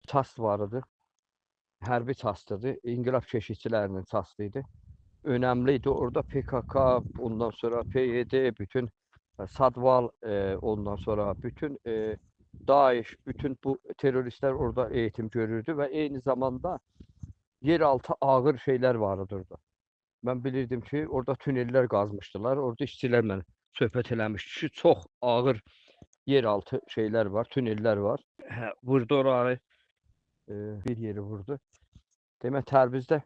çast var idi. Hərbi çastıdır. İnqilab keşikçilərinin çastıydı. Önemliydi. Orada PKK, ondan sonra PYD, bütün Sadval, ondan sonra bütün DAEŞ, bütün bu teröristler orada eğitim görürdü ve aynı zamanda yeraltı ağır şeyler vardı orada. Ben bilirdim ki orada tüneller qazmışdılar. Orada işçilərlə söhbət eləmişdi ki, çox ağır yeraltı şeyler var, tüneller var. Vurdu orayı, bir yeri vurdu. Demək Təbrizdə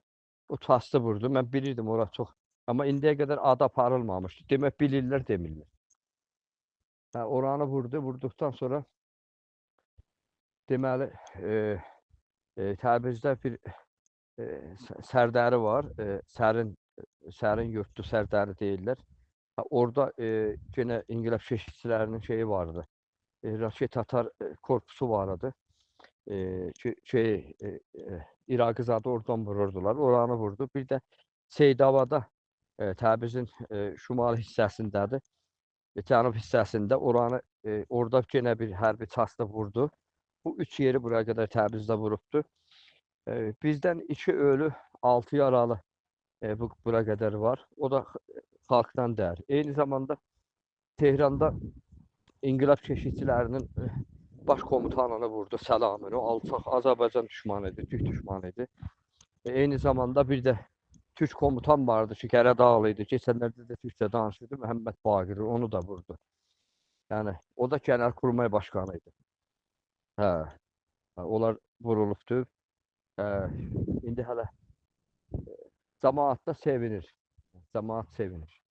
o tastı vurdu. Mən bilirdim ora çox. Amma indiyə qədər ad aparılmamışdı. Demək bilirlər, demirlər. Oranı vurdu. Vurduqdan sonra deməli Təbrizdə bir sərdəri var. Sərin yurtdu sərdəri deyirlər. Orada yenə İnqilab keşikçilərinin şeyi vardı. Raket atar korpusu vardı. İraqizadə oradan vururdular. Oranı vurdu. Bir də Seydavada, Təbrizin şimal hissəsindədir. Cənub hissəsində oranı, orada yenə bir hərbi çastı vurdu. Bu üç yeri buraya qədər Təbrizdə vurubdu. Bizdən 2 ölü, 6 yaralı bura qədər var. O da xalqdan dəyər. Eyni zamanda Tehranda İnqilab keşikçilərinin baş komutanını vurdu, Səlamini. O alçaq Azərbaycan düşmanı idi, Türk düşmanı idi. Eyni zamanda bir də Türk komutan vardı ki, Qəradağlı idi. Keçənlərdə də Türkçə danışırdı, Məhəmməd Baqir, onu da vurdu. Yəni, o da Genelkurmay başkanı idi. Onlar vurulubdu. İndi hələ cəmaat da sevinir. Cəmaat sevinir.